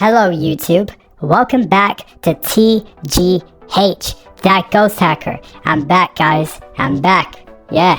Hello YouTube, welcome back to TGH, That Ghost Hacker. I'm back guys, I'm back. Yeah,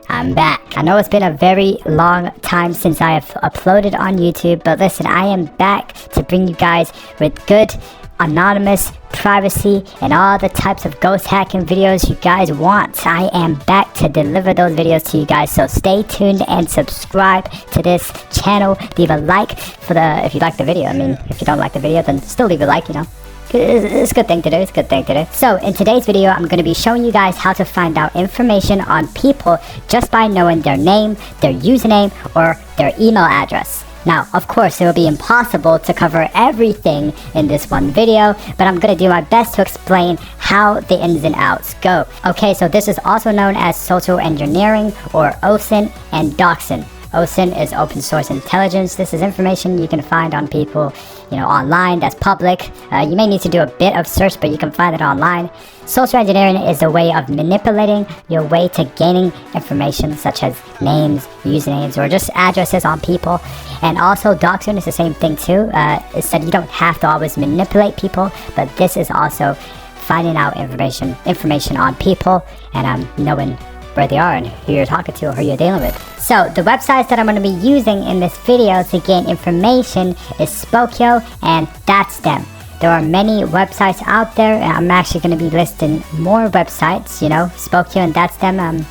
I'm back. I know it's been a very long time since I have uploaded on YouTube, but listen, I am back to bring you guys with good, anonymous, privacy, and all the types of ghost hacking videos you guys want. I am back to deliver those videos to you guys, so stay tuned and subscribe to this channel. Leave a like if you like the video. I mean, if you don't like the video, then still leave a like, you know. It's a good thing to do, it's a good thing to do. So in today's video, I'm going to be showing you guys how to find out information on people just by knowing their name, their username, or their email address. Now, of course, it will be impossible to cover everything in this one video, but I'm going to do my best to explain how the ins and outs go. Okay, so this is also known as social engineering, or OSINT, and DOXING. OSINT is open source intelligence. This is information you can find on people, online, that's public. You may need to do a bit of search, but you can find it online. Social engineering is a way of manipulating your way to gaining information such as names, usernames, or just addresses on people. And also doxing is the same thing too. It's that you don't have to always manipulate people, but this is also finding out information on people and knowing where they are and who you're talking to or who you're dealing with. So the websites that I'm going to be using in this video to gain information is Spokeo and That's Them. There are many websites out there, and I'm actually going to be listing more websites, Spokeo and That's Them, and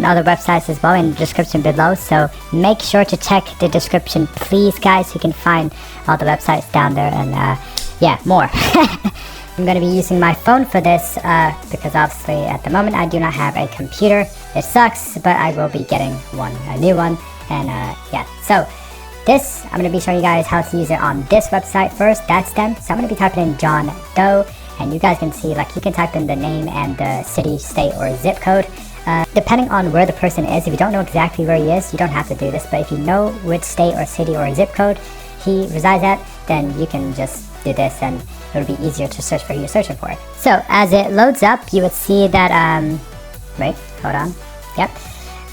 other websites as well in the description below. So make sure to check the description, please, guys. You can find all the websites down there, and yeah, more. I'm going to be using my phone for this because obviously at the moment I do not have a computer. It sucks, but I will be getting a new one, and yeah. So this, I'm going to be showing you guys how to use it on this website first. That's them. So I'm going to be typing in John Doe, and you guys can see, like, you can type in the name and the city, state, or zip code. Depending on where the person is, if you don't know exactly where he is, you don't have to do this, but if you know which state or city or zip code he resides at, then you can just do this and it'll be easier to search for who you're searching for. So as it loads up, you would see that, wait, hold on, yep.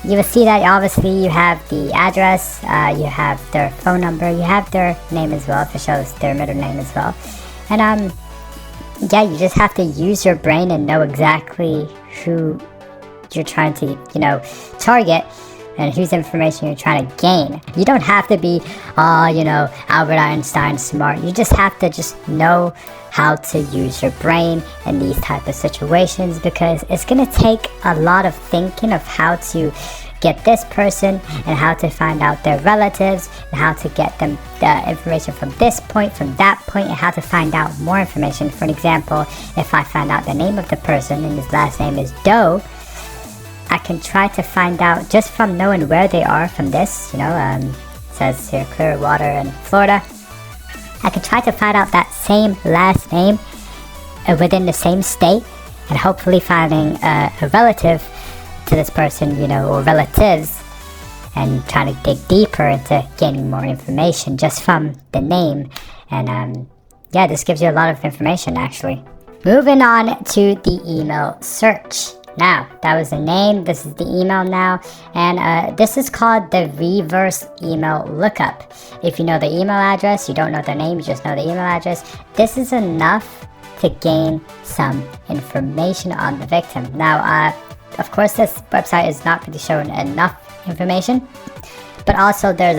You will see that obviously you have the address, you have their phone number, you have their name as well, if it shows their middle name as well. And yeah, you just have to use your brain and know exactly who you're trying to, target and whose information you're trying to gain. You don't have to be, Albert Einstein smart. You just have to know how to use your brain in these type of situations, because it's gonna take a lot of thinking of how to get this person and how to find out their relatives and how to get them the information from this point, from that point, and how to find out more information. For example, if I find out the name of the person and his last name is Doe, I can try to find out just from knowing where they are from this, it says here Clearwater in Florida. I can try to find out that same last name within the same state, and hopefully finding a relative to this person, or relatives, and trying to dig deeper into gaining more information just from the name. And yeah, this gives you a lot of information actually. Moving on to the email search. Now, that was the name, this is the email now, and this is called the reverse email lookup. If you know the email address, you don't know their name, you just know the email address, this is enough to gain some information on the victim. Now, of course, this website is not really showing enough information, but also there's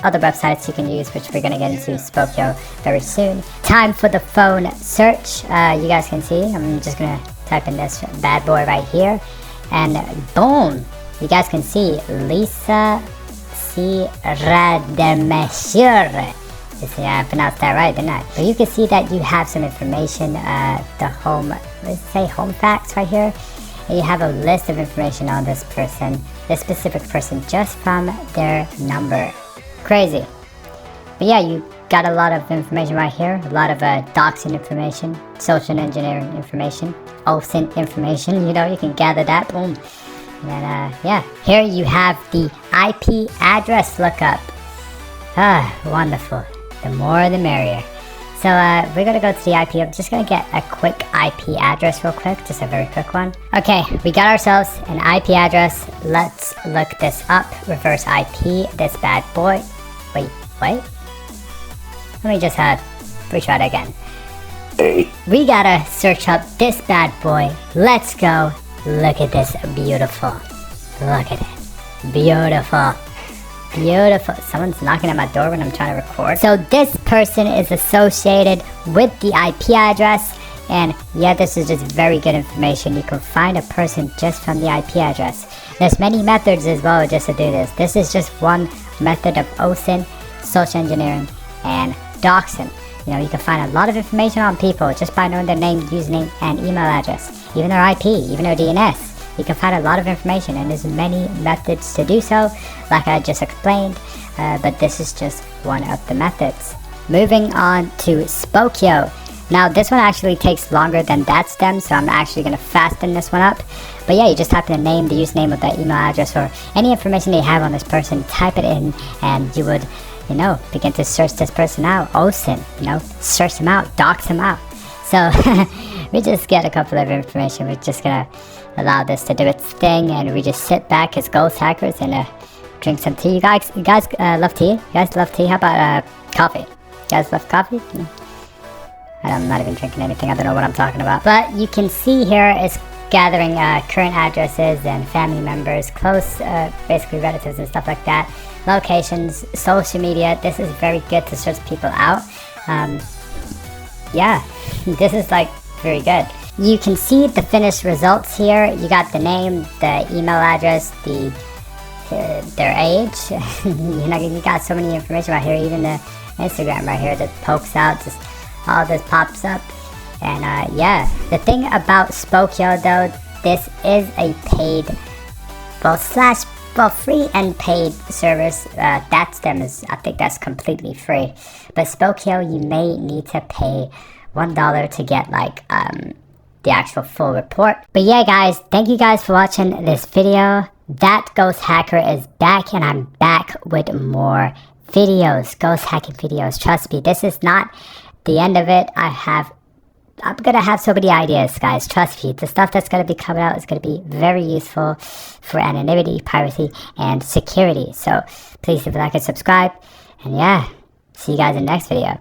other websites you can use, which we're going to get into Spokeo very soon. Time for the phone search. You guys can see, I'm just going to type in this bad boy right here, and boom, you guys can see Lisa C. Rademesher. I pronounced that right, didn't I? But you can see that you have some information, the home, let's say home facts right here, and you have a list of information on this person, this specific person, just from their number. Crazy. But yeah, you got a lot of information right here, a lot of doxing information, social engineering information, OSINT information, you can gather that, boom. And then, yeah, here you have the IP address lookup. Wonderful. The more the merrier. So we're gonna go to the IP. I'm just gonna get a quick IP address real quick, just a very quick one. Okay, we got ourselves an IP address. Let's look this up. Reverse IP, this bad boy. Wait. Let me just retry it again. We gotta search up this bad boy. Let's go. Look at this, beautiful. Look at it, beautiful. Beautiful. Someone's knocking at my door when I'm trying to record. So this person is associated with the IP address. And yeah, this is just very good information. You can find a person just from the IP address. There's many methods as well just to do this. This is just one method of OSINT, social engineering, and doxing. You know, you can find a lot of information on people just by knowing their name, username, and email address. Even their IP, even their DNS. You can find a lot of information, and there's many methods to do so, like I just explained, but this is just one of the methods. Moving on to Spokeo. Now this one actually takes longer than DATSTEM, so I'm actually going to fasten this one up. But yeah, you just type in the name, the username with the email address, or any information that you have on this person, type it in, and you would, you know, begin to search this person out. OSINT, you know, search them out, dox them out. So we just get a couple of information. We're just going to allow this to do its thing, and we just sit back as ghost hackers and drink some tea. You guys love tea? You guys love tea? How about coffee? You guys love coffee? I'm not even drinking anything. I don't know what I'm talking about. But you can see here it's gathering current addresses and family members, close, basically relatives and stuff like that. Locations, social media. This is very good to search people out. Yeah, this is like very good. You can see the finished results here. You got the name, the email address, their age. You know, you got so many information right here. Even the Instagram right here that pokes out. Just all this pops up. And yeah, the thing about Spokeo though, this is a paid, well, free and paid service. DATSTEM is, I think that's completely free. But Spokeo, you may need to pay $1 to get like the actual full report. But yeah guys, thank you guys for watching this video. ThatGhostHacker is back, and I'm back with more videos, ghost hacking videos. Trust me, this is not the end of it. I'm gonna have so many ideas, guys. Trust me, the stuff that's gonna be coming out is gonna be very useful for anonymity, piracy, and security. So please leave a like and subscribe, and yeah, see you guys in the next video.